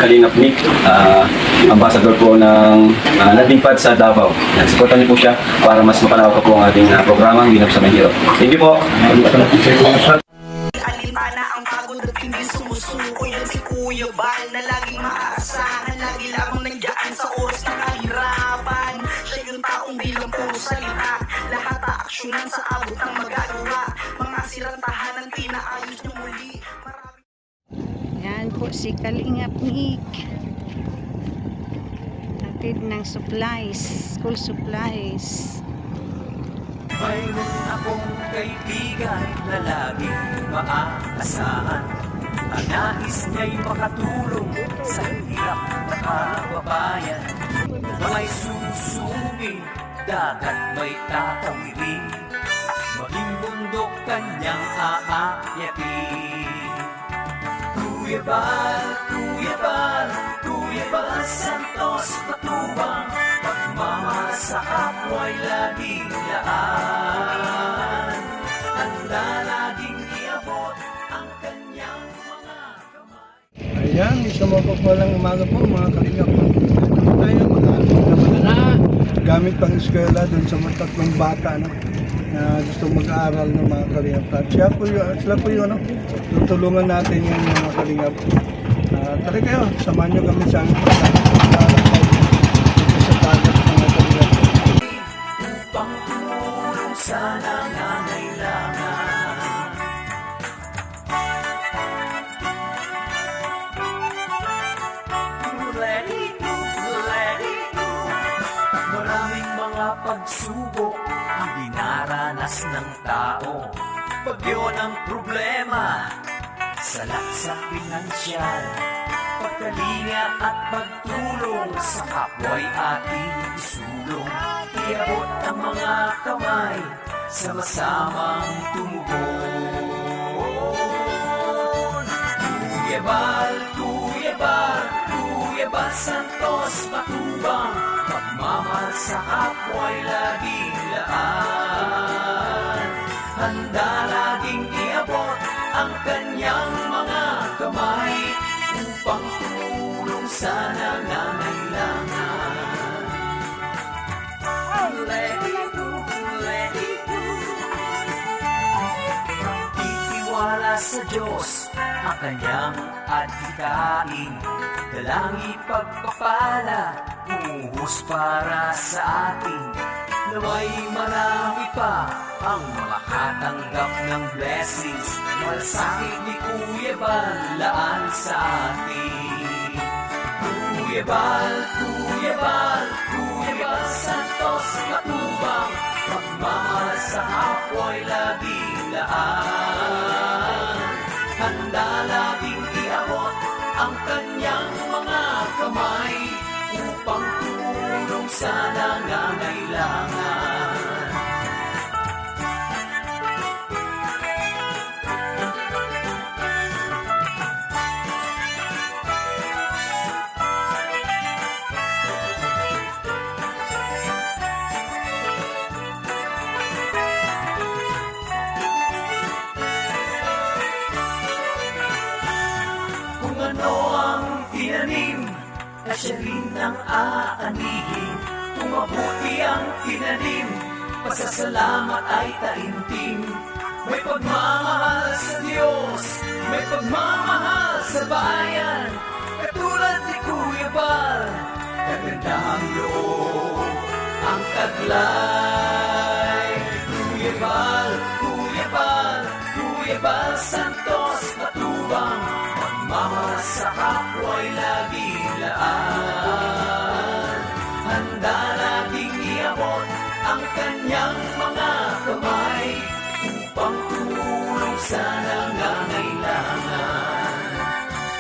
Kalingap Nick, ambassador po ng landing pad sa Davao. Nagsuportan niyo po siya para mas mapalawak po ang ating programang Ginap sa Mahirap. Thank you po. Alintana ang pagod at hindi sumusuko. Yan si Kuya Bal na laging maaasahan. Lagi lamang nandiyan sa oras ng kahirapan. Siya yung taong bilang puro salita. Lahat aaksyonan sa abot ng magagawa. Mga sirang tahanan pinaayos niyo muli. Yan po si Kalingap Nick. Hatid ng supplies, school supplies. Mayroon akong kaibigan na laging maaasahan. Ang nais niya'y makatulong sa hirap na kababayan. Na may susubing, dagat may tatawirin. Maging bundok kanyang aakyatin. Kuya Bal, Kuya Bal, Kuya Bal Santos Matubang. Pagmamahal sa kapwa'y laging laan. Handa laging iabot ang kanyang mga kamay. Ayan, isang mapagpalang umaga po mga kalingap. Ito tayo mga na gamit pang eskwela dun sa mga tatlong bata na gusto mag-aaral ng mga kalingap. At sila po yun, tutulungan natin yung mga kalingap. Tara kayo, samahan nyo kami sa aming pag-aaral sa tagat mga kalingap. Upang tumulong sa nangangailangan. Let it go, let it go. Maraming mga pagsubok ang dinaranas ng tao. Bagyo ng problema, salak sa pinansyal, pagkalinga at pagtulong sa kapwa'y ating isulong. Iabot ang mga kamay, sama-samang tumugon. Kuya Bal, Kuya Bal, Kuya Bal Santos Matubang. Pagmamahal sa kapwa'y laging laan. Handa laging iabot ang kanyang mga kamay upang tumulong sa nangangailangan. Let it go, let it go. Itiwala sa Diyos ang kanyang adhikain. Dalangi pagpapala, umuhos para sa atin. Naway marami pa ang makakatanggap ng blessings. Malasakit ni Kuya Bal, laan sa atin. Kuya Bal, Kuya Bal, Kuya Bal Santos Matubang. Pagmamahal sa kapwa'y laging laan. Handa laging iabot ang kanyang mga kamay upang tumulong sa nangangailangan. Kung ano ang tinanim, na siya rin ang aanihin. Kung mabuti ang tinanim, pasasalamat ay taimtim. May pagmamahal sa Diyos, may pagmamahal sa bayan. Katulad ni Kuya Bal, kagandahang loob ang taglay. Kuya Bal, Kuya Bal, Kuya Bal Santos Matubang. Pagmamahal sa kapwa'y laging laan. Handa laging iabot ang kanyang mga kamay upang tumulong sa nangangailangan.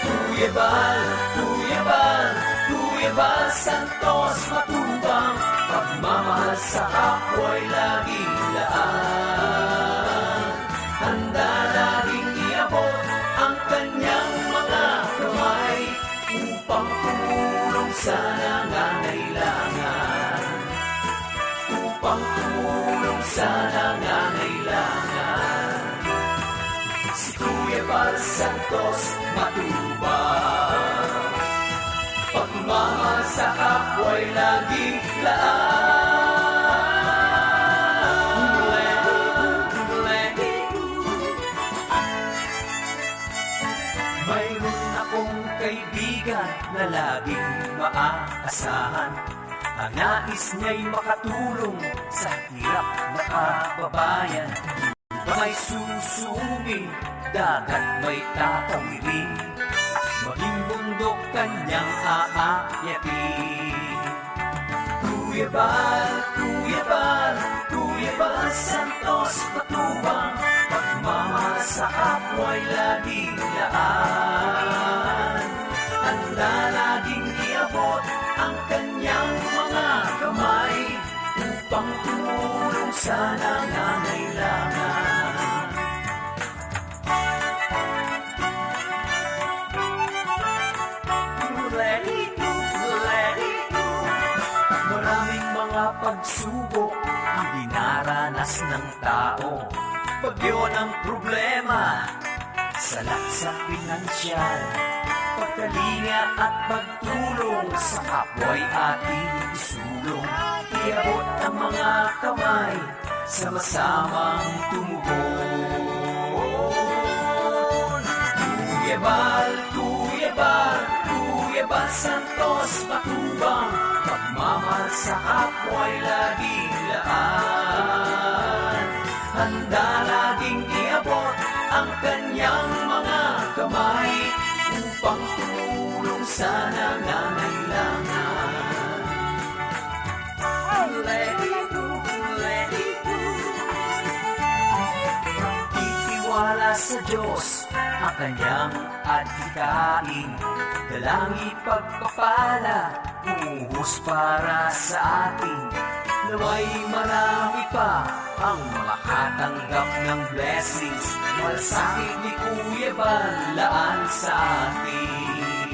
Kuya Bal, Kuya Bal, Kuya Bal Santos Matubang. Pagmamahal sa kapwa'y laging laan. Handa laging iabot ang kanyang mga kamay upang tumulong sa nangangailangan. Upang tumulong sa nangangailangan. Si Kuya Bal Santos Matubang. Pagmamahal sa kapwa'y laging laan. Mayroon akong kaibigan na laging maaasahan. Ang nais niya'y makatulong sa hirap na kababayan. May susumi, dagat may tatawirin, maging bundok kanyang aakyatin. Kuya Bal, Kuya Bal, Kuya Bal Santos Matubang, pagmamahal sa kapwa'y laging laan. Handa laging iabot ang kanyang mga kamay upang tumulong sa nangangailangan. Let it go, let it go. Maraming mga pagsubok ang dinaranas ng tao. Bagyo ng problema, salak sa pinansyal, pagkalinga at pagtulong sa kapwa'y ating isulong. Iabot ang mga kamay, sama-samang tumugon. Kuya Bal, Kuya Bal, Kuya Bal Santos Matubang, pagmamahal sa kapwa'y laging laan. Handa laging iabot ang kanyang mga kamay upang tumulong sa nangangailangan. Let it go, let it go. Itiwala sa Diyos ang kanyang adhikain, dalang ipagpapala, umuhos para sa atin. Naway marami pa ang makatanggap ng blessings, malasakit ni Kuya Bal laan sa atin.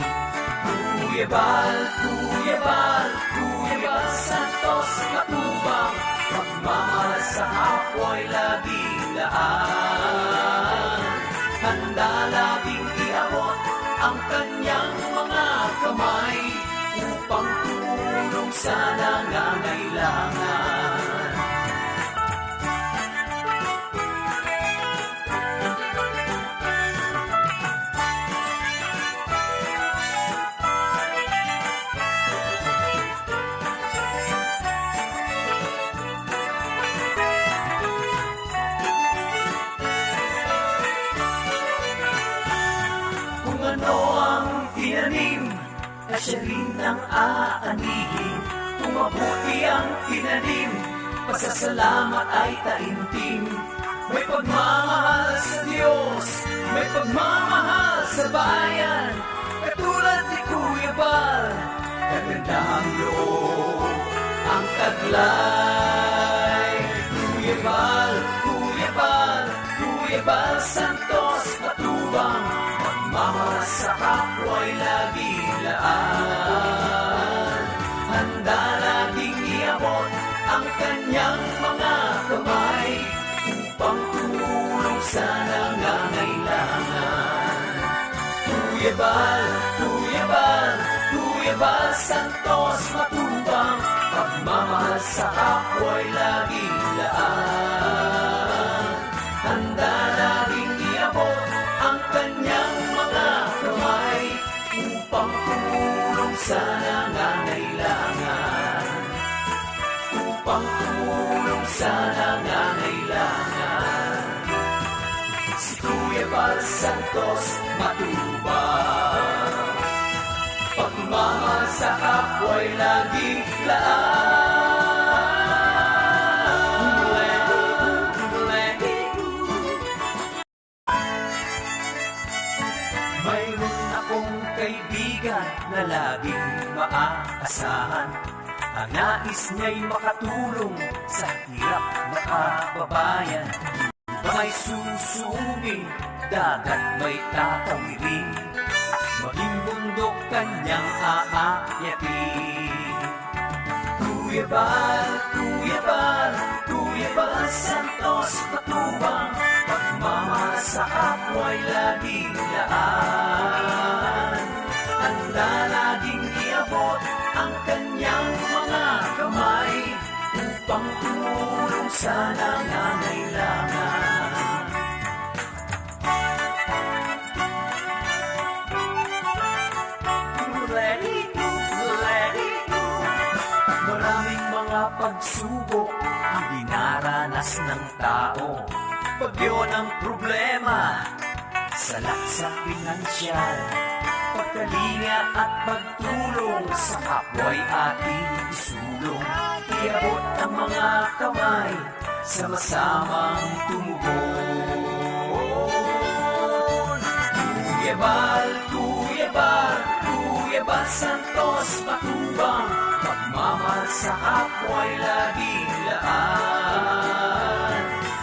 Kuya Bal, Kuya Bal, Kuya Bal Santos Matubang, pagmamahal sa kapwa'y laging laan. Handa laging iabot ang kanyang mga kamay upang tumulong sa nangangailangan. Kung ano ang tinanim, na siya rin ang aanihin. Kung mabuti ang tinanim, pasasalamat ay taimtim. May pagmamahal sa Diyos, may pagmamahal sa bayan, katulad ni Kuya Bal, kagandahang loob ang taglay. Kuya Bal, Kuya Bal, Kuya Bal Santos Matubang, pagmamahal sa kapwa'y laging laan. Handa laging iabot ang kanyang mga kamay upang tumulong sa nangangailangan. Kuya Bal, Kuya Bal, Kuya Bal Santos Matubang, pagmamahal sa kapwa'y laging laan. Handa laging iabot ang kanyang mga kamay upang tumulong sa nangangailangan. Upang tumulong sa nangangailangan. Si Kuya Bal Santos Matubang, pagmamahal sa kapwa'y laging laan. Mayroon akong kaibigan na laging maaasahan. Ang nais niya'y makatulong sa hirap na kababayan. May susumi, dagat may tatawirin, maging bundok kanyang aakyatin. Kuya Bal, Kuya Bal, Kuya Bal Santos Matubang, pagmamahal sa kapwa'y laging laan. Handa laging iabot ang kanyang mga kamay upang tumulong sa nangangailangan. Let it go, let it go. Maraming mga pagsubok ang dinaranas ng tao. Bagyo ng problema, salak sa pinansyal, pagkalinga at pagtulong sa kapwa'y ating isulong. Iabot ang mga kamay, sama-samang tumugon. Tuyebal, tuyebal, tuyebal Santos Matubang, pagmamahal sa kapwa'y laging laan.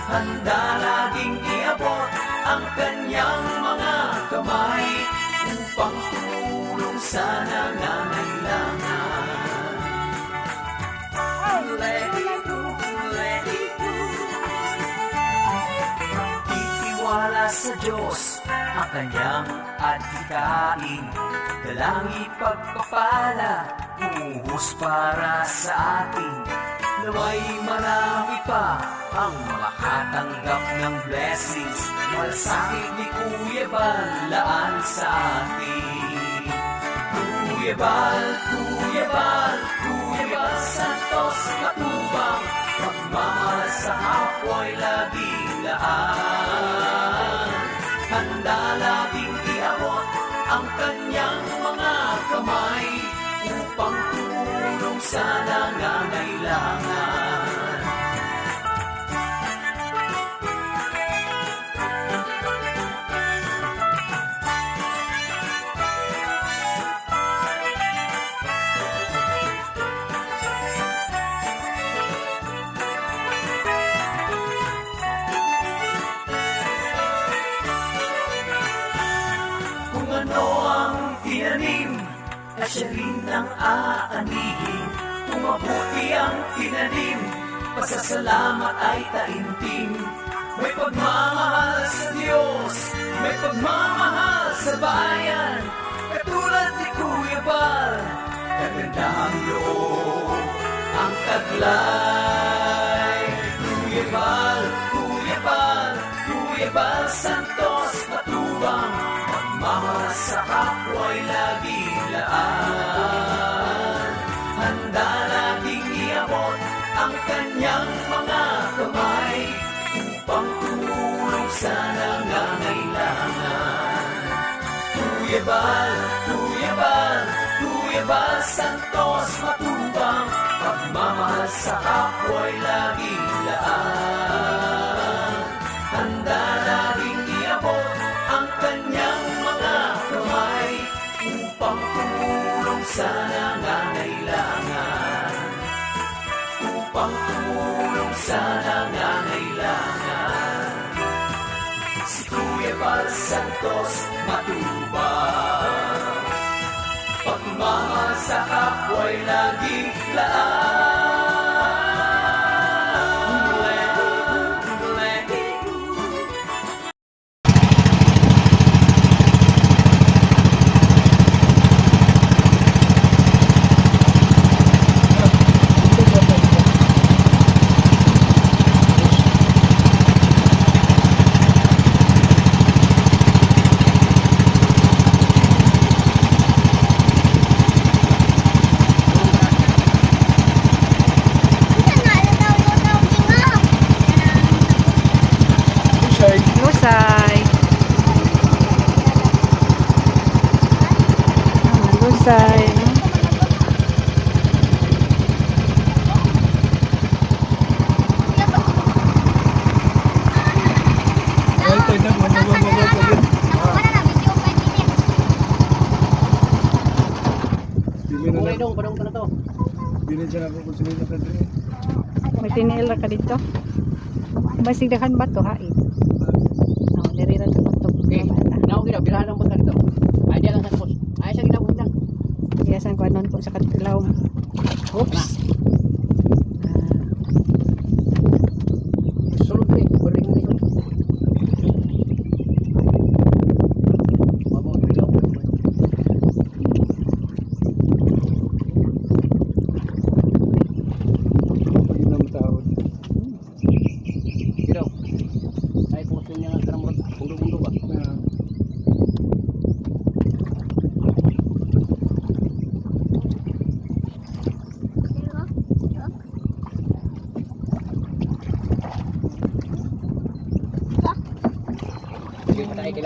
Handa laging iabot ang kanyang mga kamay upang tumulong sa nangangailangan. Let it go, let it go. Itiwala sa Diyos ang kanyang adhikain, dalangi pagpapala, umuhos para sa atin. Naway marami pa ang makatanggap ng blessings, malasakit ni Kuya Bal laan sa atin. Kuya Bal, Kuya Bal, Kuya Bal Santos Matubang, pagmamahal sa kapwa'y laging laan. Handa laging iabot ang kanyang mga kamay upang tumulong sa nangangailangan. Kung ano ang tinanim, ay siya rin ang aanihin. Kung mabuti ang tinanim, pasasalamat ay taimtim. May pagmamahal sa Diyos, may pagmamahal sa bayan, katulad ni Kuya Bal, kagandahang loob ang taglay. Kuya Bal, Kuya Bal, Kuya Bal Santos Matubang, pagmamahal sa kapwa'y laging laan. Handa laging iabot ang kanyang mga kamay upang tumulong sa nangangailangan. Kuya Bal, Kuya Bal, Kuya Bal Santos Matubang, pagmamahal sa kapwa'y laging laan. Handa laging iabot ang kanyang mga kamay upang tumulong sa nangangailangan. Upang tumulong sa nangangailangan. Si Kuya Bal Santos Matubang, pagmamahal sa kapwa'y laging laan. Let it go, let it go. Lusay. Lusay. Bilin siya na po kung sino na kadri. May tinila ka dito. Basig dakan ba to hain? Oh, diri ra to to. Okay. Now kita bilahan ng dito. Ay dia lang sa post. Ay siya kita bundang. Biyasan ko anon ko sa katilaw. Oops. Sulod ni, balik ni. Mabo bilaw.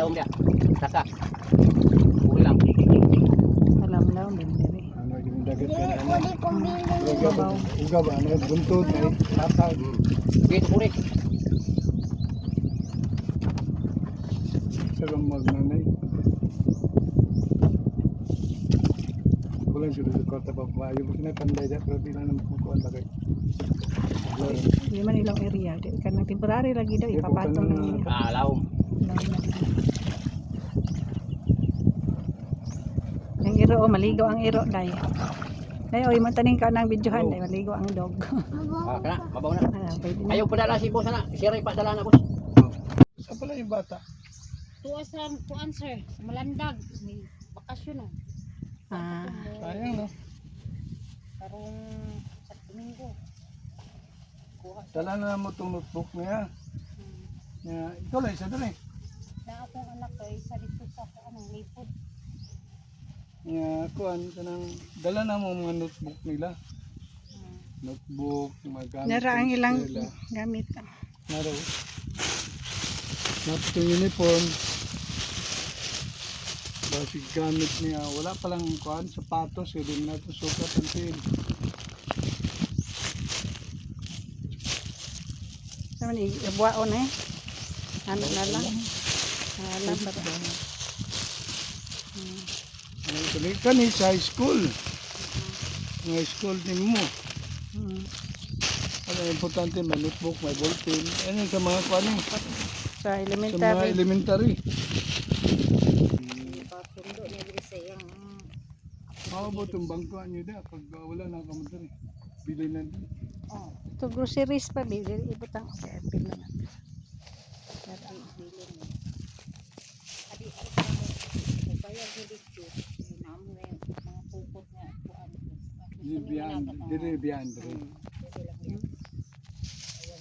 daw dia. Saka. Uli lang. Alam daw, bindiri. Ano yung dagat ka na ano. Babaw. Uga ba? Ano buntod ay tatag. Wait, uli. Sarang magnanay. Bulan sudah sa kota pa ba? Yung na panday dyan pero di na naman kukuhan bagay. Hindi man ilang area. Di ka na temporary lagi daw. Ipapatong ng ilo. Alaw. Ang iro, oh, maligo ang iro, day. Day, oy, mataning ka ng videohan, day, maligo ang dog. Kana, mabaw na. Ah, pwede na. Ayaw padala si boss na. Si Ray pa dala na boss. Saan pala yung bata? Tuwa sa kuan sir, sa Malandag, may bakasyon no. Ah, Sayang no? Karong sa Domingo. Kuha Dala na mo itong notebook niya. Ikaw lang isa doon eh. na akong anak kay sa dito sa anong lipod. Kuhan ka nang dala na mo mga notebook nila. Notebook, magamit. nara ang ilang nila. gamit. Naro. Napos yung uniform. Basig gamit niya. Wala palang kuhan, sapatos. Hindi na ito sukat ang tin. Saman, ibuwaon eh. Ano na lang. Alam ba ba? Kani sa high school. Ang high school din mo. Ano importante, may notebook, may ballpen. Ano yung sa mga kuhan eh. Sa Sa mga elementary. elementary. Papundo niya diri sa iyang Maabot yung bangkuan nyo da pag wala na kamunta rin. Bilay na din. Ito groceries pa, bili. Ibutang. Okay, pila na. bayag ni dito. Namo na yung mga pupot nga kuan. Dire biyan.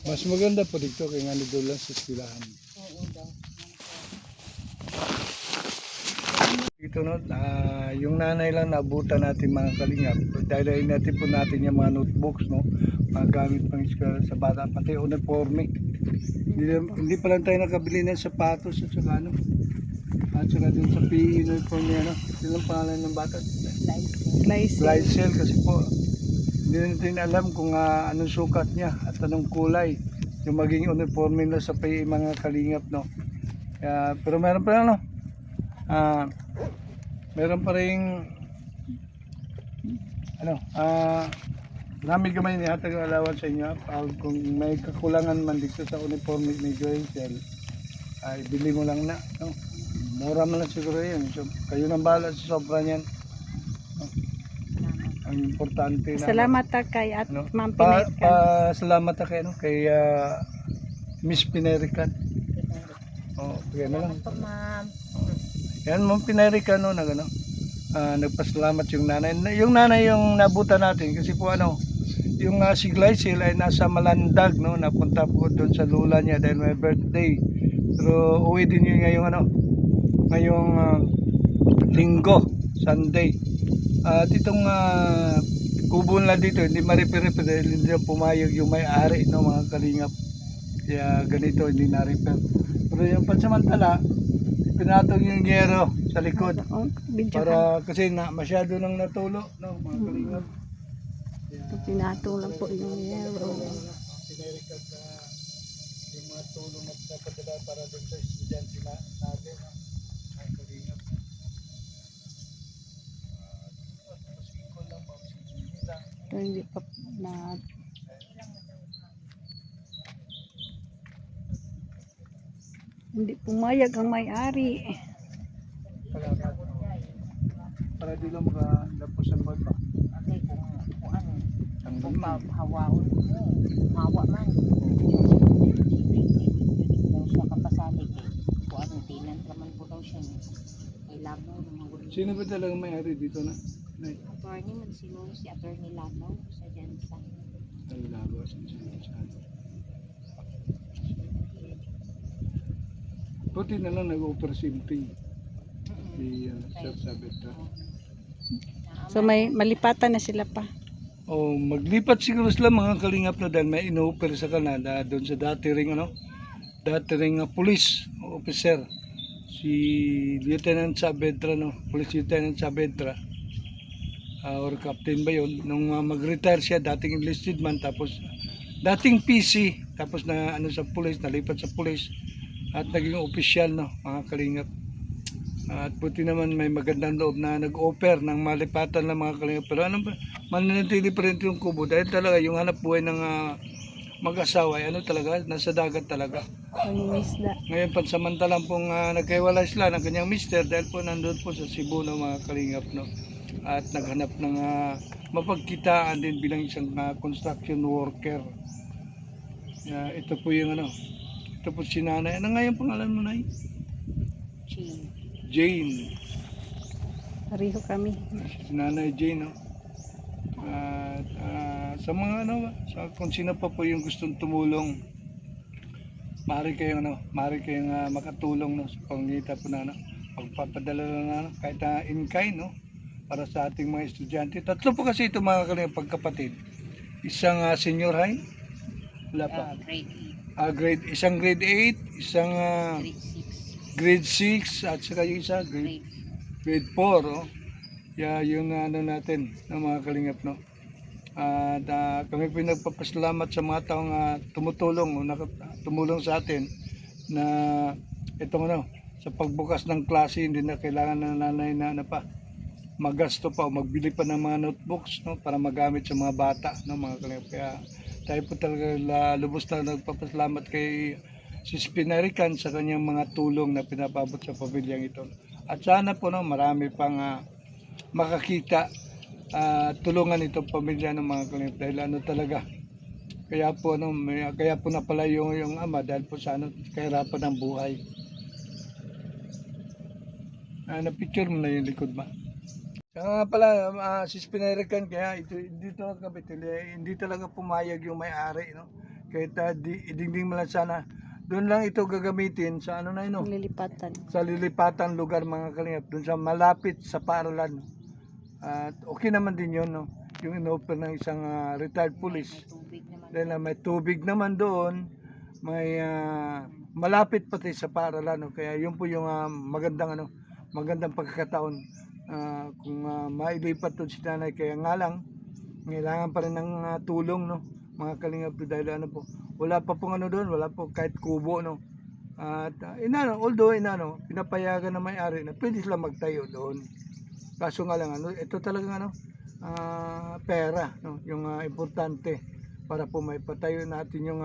Mas maganda po dito kaya nga doon lang sa eskwelahan. Oo daw. Dito no, yung nanay lang naabutan natin mga kalingap. Dahil natin po natin yung mga notebooks, no, mga gamit pang eskwela sa bata, pati uniforme. Hindi pa lang tayo nakabili ng sapatos at saka ano. At saka dun sa PE uniform niya, no. Yun ang pangalan ng bata. Slice. Glysel kasi po hindi natin alam kung anong sukat niya at anong kulay yung maging uniforme nila sa PE mga kalingap, no. Pero meron pa ano, meron pa rin ano, namin gamay ni hatag alawan sa inyo kung may kakulangan man dito sa uniforme ni Glysel ay bili mo lang na, no. Mura man lang siguro yun, so, kayo nang bahala sa sobra niyan. Ang importante na Salamat ta kay at ano, Ma'am Pinerican. salamat na kay ano, kay Miss Pinerican. Oh, kaya na lang. Ma'am. Yan Ma'am Pinerican no, nagano. Nagpasalamat yung nanay. Yung nanay yung nabutan natin kasi po ano, yung si Glysel ay nasa Malandag, no, napunta po doon sa lula niya dahil may birthday. Pero uwi din yun ngayong linggo, Sunday. At itong kubo na dito, hindi ma-repair dahil hindi na pumayag yung may-ari, no, mga kalingap. Kaya ganito, hindi na-repair. Pero yung pansamantala, pinatong yung yero sa likod. Videohan. Para kasi masyado nang natulo, no, mga kalingap. Pinatong lang po yung yero. Pinerikan sa yung mga tulong at napadala para doon sa estudyante natin, no, mga kalingap. Ito hindi pa na hindi pumayag ang may-ari. Para di lang makadapos ang bata. Okay kung ano, Ang kung hawaon mo, hawa man. Daw siya kapasalig eh. Kuan tinan raman po daw siya. Kay Labaw mga Sino ba talagang may-ari dito na? Nay, attorney man siguro si attorney Labaw sa Jansan. ang lagos. Buti na lang nag-offer simting. Si Sir Sabeta. So may malipatan na sila pa. O maglipat siguro sila mga kalingap na dahil may ino-offer sa Canada doon sa dati ring police officer. si Lieutenant Saavedra, no? Police Lieutenant Saavedra, or Captain ba yun, nung mag-retire siya, dating enlisted man, tapos dating PC, tapos na ano sa police, nalipat sa police, at naging opisyal, no, mga kalingap. At buti naman may magandang loob na nag-offer ng malipatan ng mga kalingap. Pero ano ba, mananatili pa rin yung kubo dahil talaga yung hanap buhay ng mag-asawa ay ano talaga, nasa dagat talaga. Pangingisda. Ngayon pansamantalang pong nagkaiwalay sila ng kanyang mister dahil po nandun po sa Cebu ng mga kalingap, no. At naghanap ng mapagkitaan din bilang isang construction worker. Ito po yung ano, ito po si nanay. Ano nga yung pangalan mo, Nay? Chi. Jane. Pareho kami. Si nanay Jane, no. At sa mga ano, kung sino pa po yung gustong tumulong, maaari kayong makatulong, no, sa pangitan po na, no, pagpapadala na, no, kahit in kind, no, para sa ating mga estudyante. Tatlo po kasi ito mga kanilang pagkapatid. Isang senior high, wala pa. Isang grade 8, isang Grade 6. grade 6, at saka yung isa Grade. grade 4, oh. Yung ano natin, ng mga kalingap, no. At kami po nagpapasalamat sa mga taong tumutulong o tumulong sa atin na itong ano, sa pagbukas ng klase, hindi na kailangan ng nanay na ano pa, magasto pa o magbili pa ng mga notebooks, no, para magamit sa mga bata, no, mga kalingap. Kaya tayo po talaga lubos na nagpapasalamat kay Sis Pinarican sa kanyang mga tulong na pinapabot sa pamilyang ito. At sana po, no, marami pang makakita tulungan itong pamilya ng mga kalingap dahil ano talaga. Kaya po ano, kaya po napala yung ama dahil po sa ano, kahirapan ng buhay. Na-picture mo na yung likod ba? Kaya nga pala, Sis Pinarican, kaya ito, hindi talaga pumayag yung may-ari, no? Kahit idingding mo lang sana, doon lang ito gagamitin sa ano na yun, no? Lilipatan. Sa lilipatan lugar mga kalingap, doon sa malapit sa paaralan. At okay naman din yun, no? Yung in-offer ng isang retired police. Tubig naman. Dahil may tubig naman doon, may malapit pati sa paaralan, no? Kaya yun po yung magandang pagkakataon kung mailipat doon si nanay. Kaya nga lang, kailangan pa rin ng tulong, no, mga kalingap, dahil ano po, wala pa pong ano doon, wala po kahit kubo, no. At although pinapayagan na may-ari na pwede sila magtayo doon. Kaso nga lang, ito talagang pera, no, yung importante para po may patayo natin yung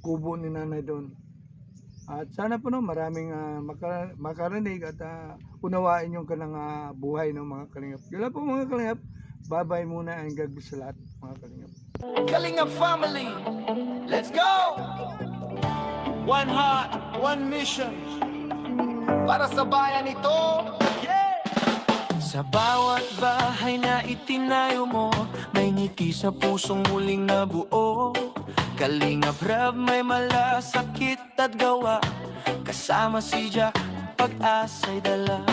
kubo ni nanay doon. At sana po, no, maraming makarinig at unawain yung kanang buhay ng mga kalingap. Yun lang po mga kalingap. Bye-bye muna and God bless sa lahat mga kalingap. Kalingap family, let's go! One heart, one mission, para sa bayan ito. Sa bawat bahay na itinayo mo, may ngiti sa pusong muling nabuo. Kalingap Rab, may malasakit at gawa, kasama si Jack, pag-asa'y dala.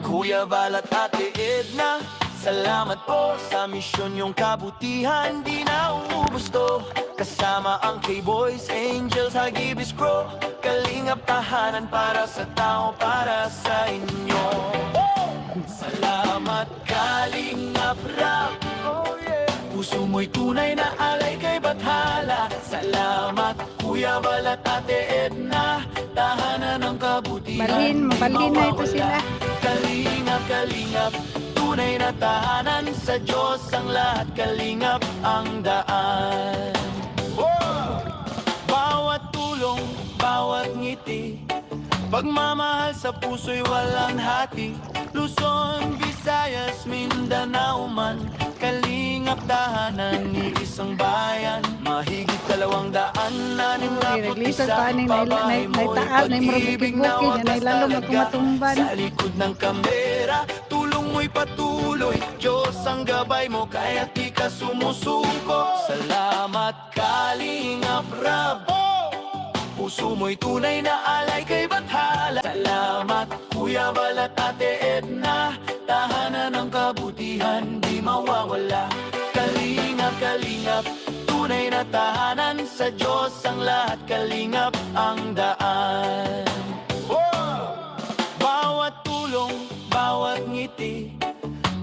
Kuya Val at Ate Edna, salamat po sa misyon yung kabutihan, di na uubos to. Kasama ang K-Boys, Angels, Hagibis Crow, kalingap tahanan para sa tao, para sa inyo. Salamat Kalingap Rab, puso mo'y tunay na alay kay Bathala. Salamat Kuya Val at Ate Edna, tahanan ng kabutihan, Mabalhin na ito sila. Kalingap, kalingap, tunay na tahanan, sa Diyos ang lahat, kalingap ang daan. Bawat tulong, bawat ngiti, pagmamahal sa puso'y walang hati. Luzon, Visayas, Mindanao man, kalingap tahanan ni isang bayan. Mahigit 261 babae mo'y pag-ibig na wakas talaga. Sa likod ng kamera, tulong mo'y patuloy, Diyos ang gabay mo, kaya't di ka sumusuko. Salamat Kalingap Rab, puso mo'y tunay na alay kay Bathala. Salamat Kuya Val at Ate Edna, tahanan ng kabutihan, di mawawala. Kalingap, kalingap, tunay na tahanan, sa Diyos ang lahat, kalingap ang daan. tulong, bawat ngiti,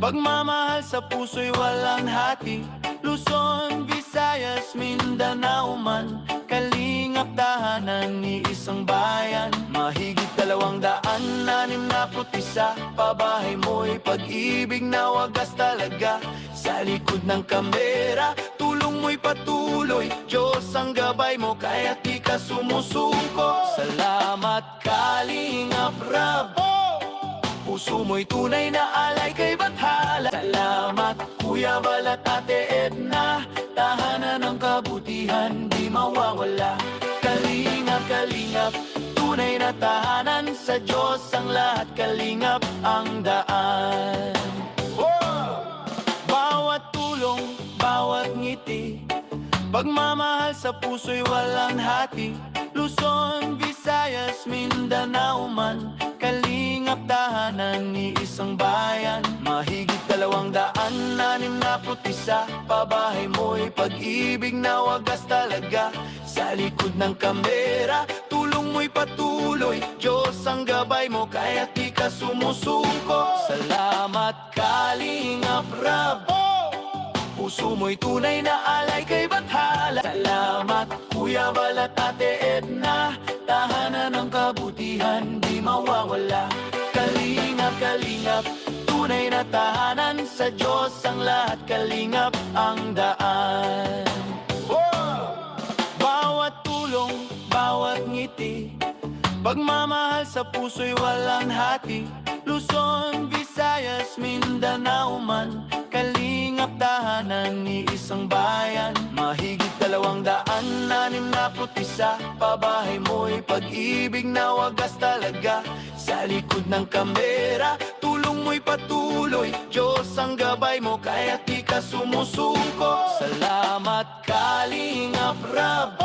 pagmamahal sa puso'y walang hati. Luzon, Visayas, Mindanao man, kalingap tahanan ni isang bayan. Mahigit 261, pabahay mo'y pag-ibig na wagas talaga. Sa likod ng kamera, tulong mo'y patuloy, Diyos ang gabay mo, kaya't di ka sumusuko. Salamat Kalingap Rab, puso mo'y tunay na alay kay Bathala. Salamat Kuya Bal at Ate Edna, tahanan ng kabutihan di mawawala. Kalingap, kalingap, tunay na tahanan, sa Diyos ang lahat, kalingap ang daan. Bawat tulong, bawat ngiti, pagmamahal sa puso'y walang hati. Luzon, Visayas, Mindanao man, kalingap tahanan ni isang bayan. Mahigit 261, pabahay mo'y pag-ibig na wagas talaga. Sa likod ng kamera, tulong mo'y patuloy, Diyos ang gabay mo, kaya't di ka sumusuko. Salamat Kalingap Rab, puso mo'y tunay na alay kay Bathala. Salamat Kuya Bal at Ate Edna, tahanan ng kabutihan di mawawala. Kalingap, kalingap, tunay na tahanan, sa Diyos ang lahat, kalingap ang daan. Bawat tulong, bawat ngiti, pagmamahal sa puso'y walang hati. Luzon, Visayas, Mindanao man, kalingap tahanan ni isang bayan. Mahigit 261, pabahay mo'y pag-ibig na wagas talaga. Sa likod ng kamera, tulong mo'y patuloy, Diyos ang gabay mo, kaya't di ka sumusuko. Salamat Kalingap Rab,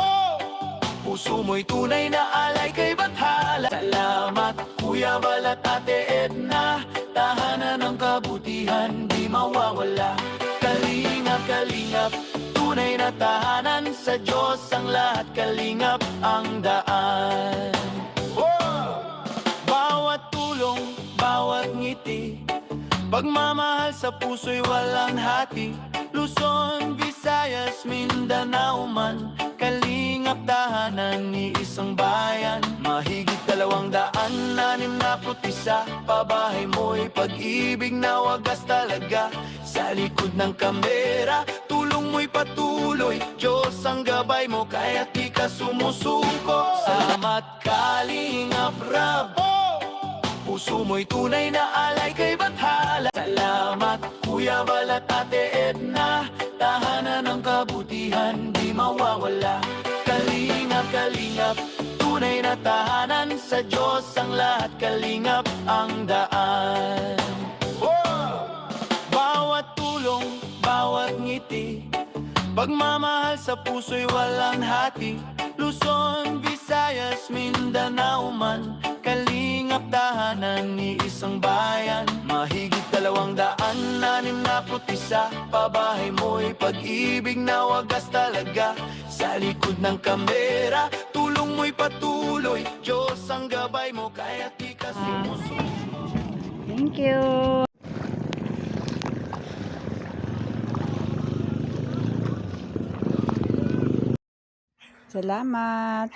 puso mo'y tunay na alay kay Bathala. Salamat Kuya Bal at Ate Edna, tahanan ng kabutihan di mawawala. Kalingap, kalingap, tunay na tahanan, sa Diyos ang lahat, kalingap ang daan. Bawat tulong, bawat ngiti, pagmamahal sa puso'y walang hati. Luzon, Visayas, Mindanao man, kalingap tahanan ni isang bayan. Mahigit 261, pabahay mo'y pag-ibig na wagas talaga. Sa likod ng kamera, tulong mo'y patuloy, Diyos ang gabay mo, kaya't di ka sumusuko. Salamat Kalingap Rab, puso mo'y tunay na alay kay Bathala. Salamat Kuya Bal at Ate Edna, tahanan ng kabutihan di mawawala. Kalingap, kalingap, tunay na tahanan, sa Diyos ang lahat, kalingap ang daan. Bawat tulong, bawat ngiti, pagmamahal sa puso'y walang hati. Luzon, Visayas, Mindanao man, kalingap tahanan ni isang bayan. Mahigit 261, pabahay mo'y pag-ibig na wagas talaga. Sa likod ng kamera, tulong mo'y patuloy, Diyos ang gabay mo, kaya't di ka sumusuko. Thank you. Salamat.